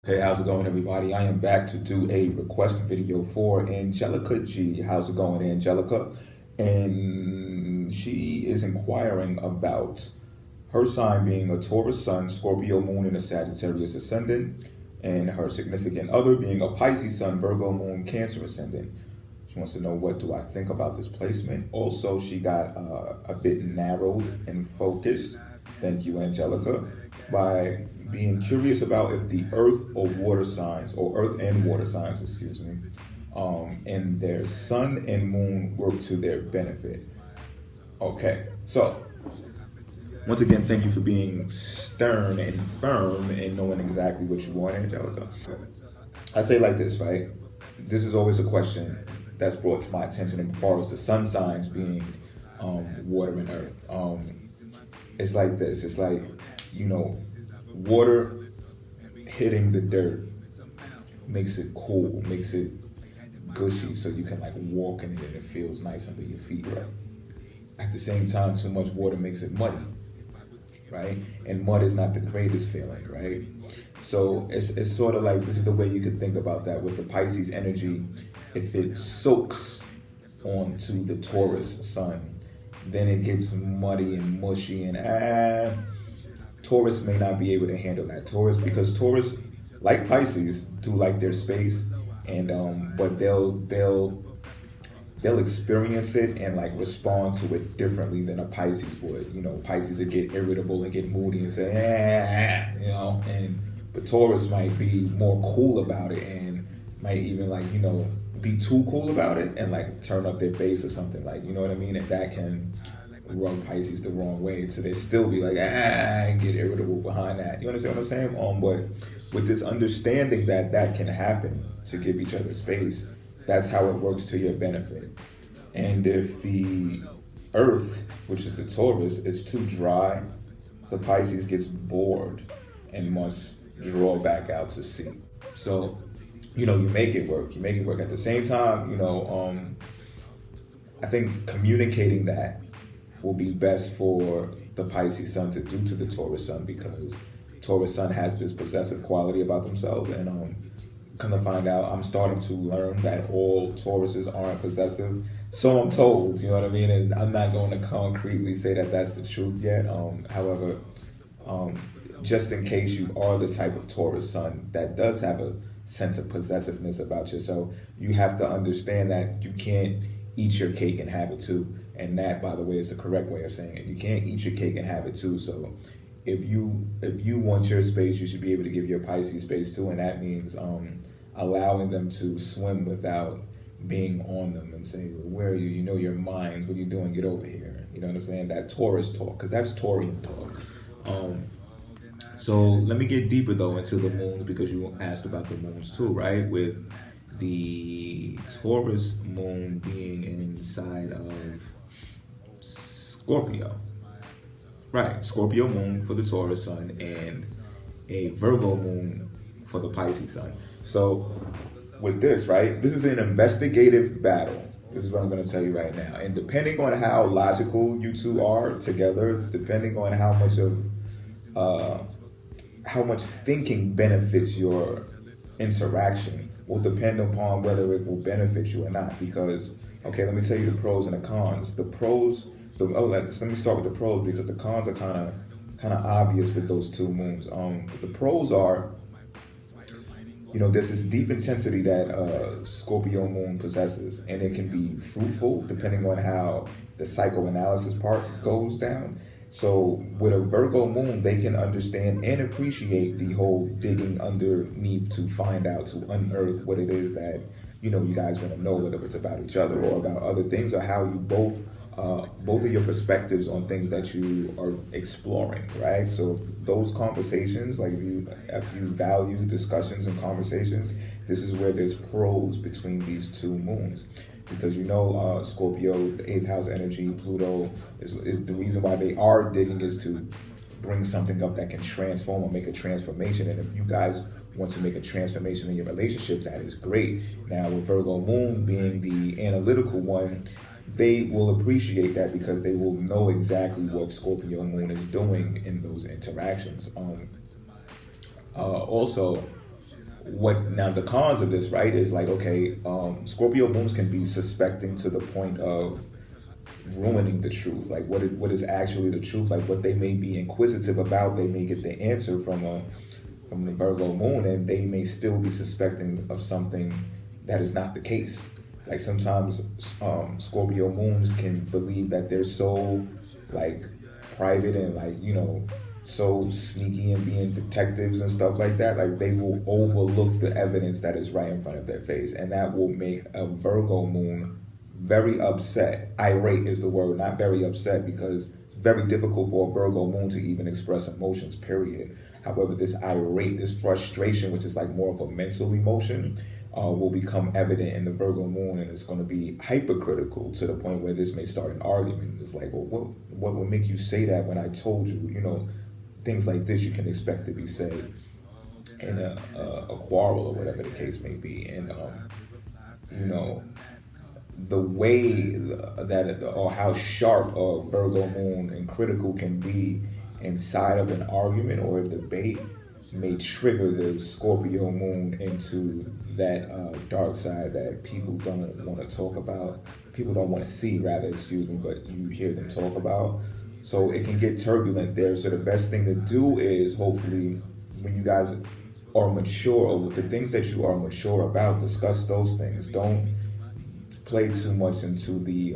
Okay, how's it going, everybody? I am back to do a request video for Angelica G. How's it going, Angelica? And she is inquiring about her sign being a Taurus sun, Scorpio moon, and a Sagittarius ascendant, and her significant other being a Pisces sun, Virgo moon, Cancer ascendant. She wants to know, what do I think about this placement? Also, she got a bit narrowed and focused, thank you, Angelica, by being curious about if the earth or water signs, or earth and water signs, excuse me, and their sun and moon work to their benefit. Okay, so once again, thank you for being stern and firm and knowing exactly what you want, Angelica. I say like this, right? This is always a question that's brought to my attention as far as the sun signs being water and earth. It's like this. It's like, water hitting the dirt makes it cool, makes it gushy, so you can like walk in it and it feels nice under your feet, right? At the same time, too much water makes it muddy, right? And mud is not the greatest feeling, right? So it's sort of like, this is the way you could think about that with the Pisces energy. If it soaks onto the Taurus sun, then it gets muddy and mushy, and Taurus may not be able to handle that. Because Taurus, like Pisces, do like their space, and but they'll experience it and like respond to it differently than a Pisces would. Pisces would get irritable and get moody and say, but Taurus might be more cool about it and might even be too cool about it and like turn up their face or something, like, you know what I mean? And that can rub Pisces the wrong way, so they still be like, and get irritable behind that. You understand what I'm saying? But with this understanding that that can happen, to give each other space, that's how it works to your benefit. And if the earth, which is the Taurus, is too dry, the Pisces gets bored and must draw back out to sea. So, you make it work. You make it work. At the same time, I think communicating that will be best for the Pisces sun to do to the Taurus sun, because Taurus sun has this possessive quality about themselves, and come to find out, I'm starting to learn that all Tauruses aren't possessive. So I'm told, you know what I mean? And I'm not going to concretely say that that's the truth yet. However, just in case you are the type of Taurus sun that does have a sense of possessiveness about yourself, you have to understand that you can't eat your cake and have it too. And that, by the way, is the correct way of saying it. You can't eat your cake and have it too. So if you want your space, you should be able to give your Pisces space too. And that means allowing them to swim without being on them and saying, well, where are you? You know your minds. What are you doing? Get over here. You know what I'm saying? That Taurus talk, because that's Taurian talk. So let me get deeper though into the moons, because you asked about the moons too, right? With the Taurus moon being inside of Scorpio. Right, Scorpio moon for the Taurus sun and a Virgo moon for the Pisces sun. So with this, right, this is an investigative battle. This is what I'm going to tell you right now. And depending on how logical you two are together, depending on how much thinking benefits your interaction, will depend upon whether it will benefit you or not. Because, okay, let me tell you the pros and the cons. Let me start with the pros, because the cons are kind of obvious with those two moons. The pros are, there's this deep intensity that Scorpio moon possesses, and it can be fruitful depending on how the psychoanalysis part goes down. So with a Virgo moon, they can understand and appreciate the whole digging underneath to find out, to unearth what it is that, you guys want to know, whether it's about each other or about other things, or how you both of your perspectives on things that you are exploring, right? So those conversations, like if you value discussions and conversations, this is where there's pros between these two moons. Because Scorpio, the 8th house energy, Pluto, is the reason why they are digging is to bring something up that can transform or make a transformation. And if you guys want to make a transformation in your relationship, that is great. Now with Virgo moon being the analytical one, they will appreciate that, because they will know exactly what Scorpio moon is doing in those interactions. Also, what now the cons of this, right, is like, okay, Scorpio moons can be suspecting to the point of ruining the truth. Like what is actually the truth, like what they may be inquisitive about, they may get the answer from the Virgo moon, and they may still be suspecting of something that is not the case. Like sometimes Scorpio moons can believe that they're so like private and like, you know, so sneaky and being detectives and stuff like that. Like they will overlook the evidence that is right in front of their face, and that will make a Virgo moon very upset. Irate is the word, not very upset, because it's very difficult for a Virgo moon to even express emotions, period. However, this irate, this frustration, which is like more of a mental emotion, will become evident in the Virgo moon, and it's going to be hypercritical to the point where this may start an argument. It's like, well, what would make you say that when I told you, you know, things like this you can expect to be said in a quarrel or whatever the case may be. And, you know, the way that, or how sharp a Virgo moon and critical can be inside of an argument or a debate may trigger the Scorpio moon into that dark side that people don't want to talk about. People don't want to see, rather, excuse me, but you hear them talk about. So it can get turbulent there. So the best thing to do is, hopefully, when you guys are mature, or with the things that you are mature about, discuss those things. Don't play too much into the,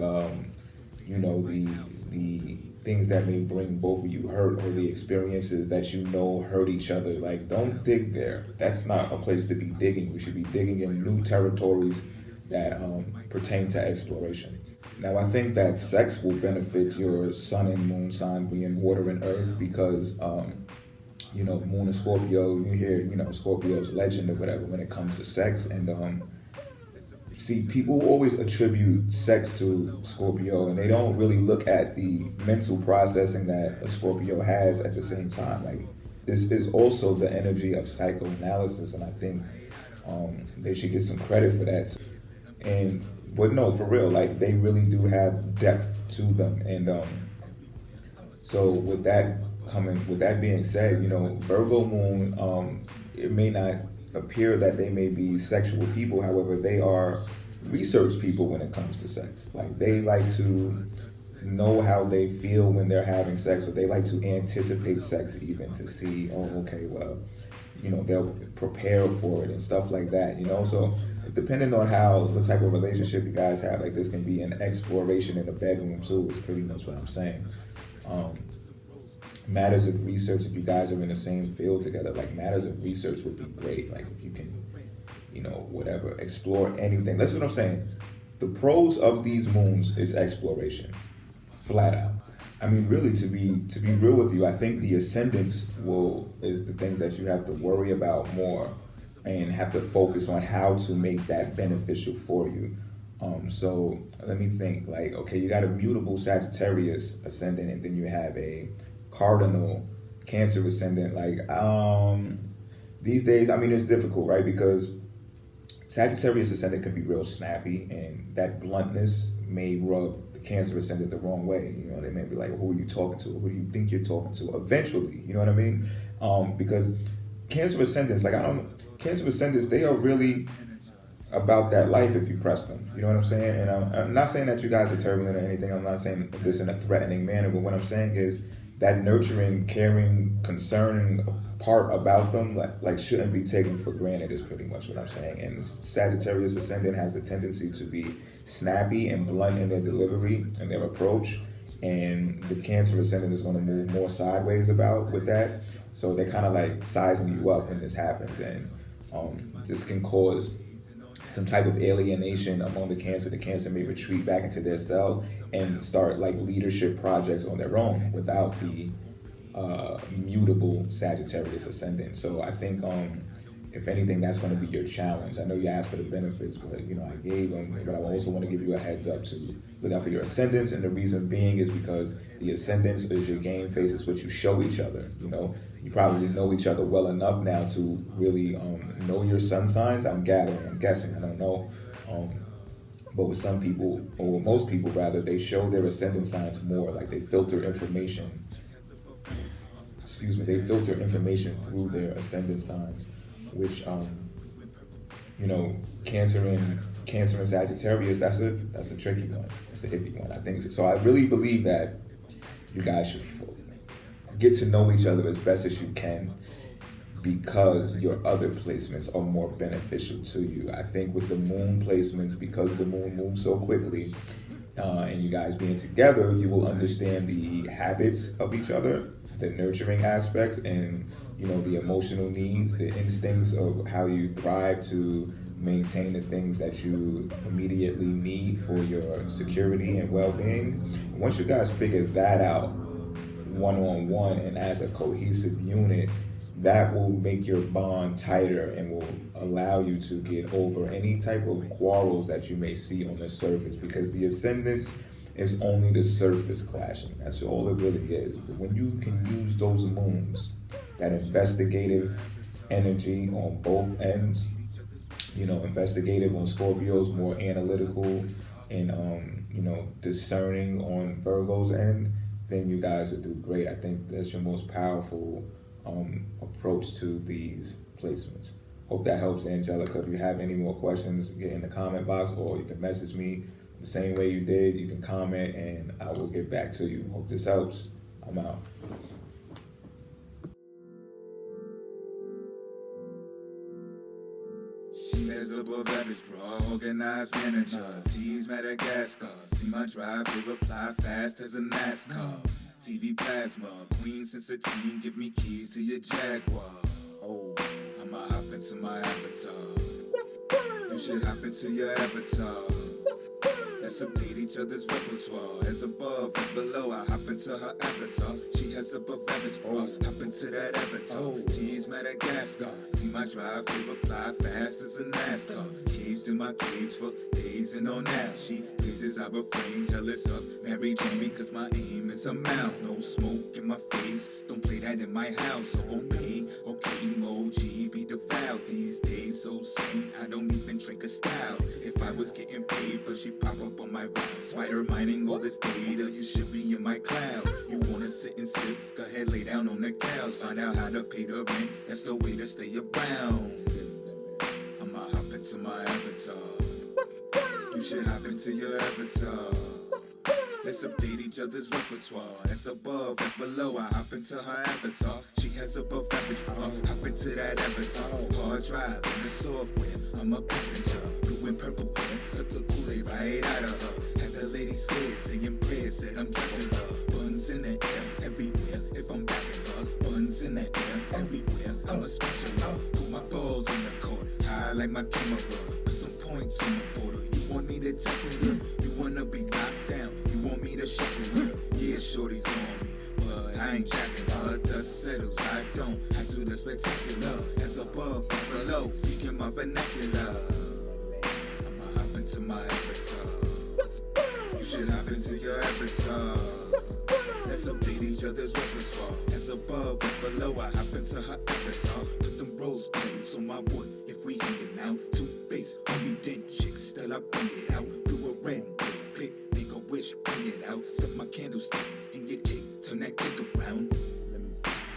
you know, the things that may bring both of you hurt, or the experiences that you know hurt each other. Like, don't dig there. That's not a place to be digging. We should be digging in new territories that pertain to exploration. Now, I think that sex will benefit your sun and moon sign being water and earth, because, you know, moon and Scorpio, you hear, you know, Scorpio's legend or whatever when it comes to sex. And see, people always attribute sex to Scorpio, and they don't really look at the mental processing that a Scorpio has at the same time. Like, this is also the energy of psychoanalysis, and I think they should get some credit for that. And but no, for real, like, they really do have depth to them. And so with that being said, you know, Virgo moon, it may not appear that they may be sexual people. However, they are research people when it comes to sex. Like, they like to know how they feel when they're having sex, or they like to anticipate sex even to see, oh, okay, well, you know, they'll prepare for it and stuff like that, you know. So depending on what type of relationship you guys have, like, this can be an exploration in the bedroom too, is pretty much what I'm saying. Matters of research, if you guys are in the same field together, like, matters of research would be great. Like, if you can, you know, whatever, explore anything. That's what I'm saying. The pros of these moons is exploration, flat out. I mean, really, to be real with you, I think the ascendants is the things that you have to worry about more, and have to focus on how to make that beneficial for you. So let me think. Like, okay, you got a mutable Sagittarius ascendant, and then you have a cardinal Cancer ascendant. Like, these days, I mean, it's difficult, right? Because Sagittarius ascendant can be real snappy, and that bluntness may rub the Cancer ascendant the wrong way. You know, they may be like, who are you talking to? Who do you think you're talking to? Eventually, you know what I mean? Because Cancer ascendants, Cancer ascendants, they are really about that life if you press them. You know what I'm saying? And I'm not saying that you guys are turbulent or anything. I'm not saying this in a threatening manner, but what I'm saying is that nurturing, caring, concerning part about them, like shouldn't be taken for granted, is pretty much what I'm saying. And Sagittarius ascendant has the tendency to be snappy and blunt in their delivery and their approach, and the Cancer ascendant is going to move more sideways with that. So they're kind of like sizing you up when this happens, and this can cause some type of alienation among the Cancer. The Cancer may retreat back into their cell and start like leadership projects on their own without the mutable Sagittarius ascendant. So I think if anything, that's going to be your challenge. I know you asked for the benefits, but you know, I gave them, but I also want to give you a heads up to look out for your ascendants. And the reason being is because the ascendants is your game face, it's what you show each other. You know, you probably know each other well enough now to really know your sun signs. I'm guessing, I don't know. But with some people, or with most people rather, they show their ascendant signs more. Like, they filter information. They filter information through their ascendant signs, which you know, Cancer and Sagittarius, that's a tricky one. That's a iffy one. I think so. So I really believe that you guys should get to know each other as best as you can, because your other placements are more beneficial to you. I think with the moon placements, because the moon moves so quickly, and you guys being together, you will understand the habits of each other, the nurturing aspects, and the emotional needs, the instincts of how you thrive to maintain the things that you immediately need for your security and well-being. Once you guys figure that out one-on-one and as a cohesive unit, that will make your bond tighter and will allow you to get over any type of quarrels that you may see on the surface, because the ascendants is only the surface clashing. That's all it really is. But when you can use those moons, that investigative energy on both ends, investigative on Scorpios, more analytical and discerning on Virgo's end, then you guys will do great. I think that's your most powerful approach to these placements. Hope that helps, Angelica. If you have any more questions, get in the comment box, or you can message me the same way you did. You can comment and I will get back to you. Hope this helps. I'm out. She has above average, bro, organized manager. T's Madagascar. See my drive, they reply fast as a NASCAR. TV plasma, queen since a teen, give me keys to your Jaguar. Oh, I'ma hop into my avatar. You should hop into your avatar. Let's update each other's repertoire. As above, as below, I hop into her avatar. She has above average, bro. Hop into that avatar. T's Madagascar. See my drive, they reply fast as a NASCAR. Caged in my cage for days and on now. She pleases, I refrain, jealous of Mary Jane, cause my aim is a mouth. No smoke in my face, don't play that in my house. So obey, okay, emoji, be devout. These days so sane, I don't even drink a style. If I was getting paid, but she pop up on my ride. Spider mining all this data, you should be in my cloud. You wanna sit and sip, go ahead lay down on the couch. Find out how to pay the rent, that's the way to stay around. I'ma hop into my avatar. You should hop into your avatar. Let's update each other's repertoire. As above, as below, I hop into her avatar. She has above average, bro. Hop into that avatar. Hard drive in the software, I'm a passenger. Blue and purple hair, suck the Kool-Aid right out of her. Had the lady scared, saying prayers, said I'm drinking her. Buns in the air, everywhere, if I'm backing her. Buns in the air, everywhere, I'm a special her. Put my balls in the court, high like my camera. Put some points on the border. You want me to tackle you? You wanna be locked down? You want me to shackle you? Yeah, shorty's on me, but I ain't jacking her. Dust settles, I don't. I do the spectacular. As above, as below, speaking my vernacular. I'ma hop into my avatar. You should hop into your avatar. Let's update each other's repertoire. As above, as below, I hop into her avatar. Put them rose petals on my wood. If we hanging out, two-face, homie, then chick, still I bring it out. Do a red pick, make a wish, bring it out. Stuff my candlestick in your cake, turn that cake around.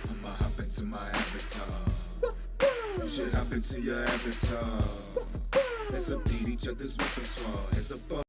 I'ma hop into my avatar. You should hop into your avatar. Let's update each other's repertoire. As above.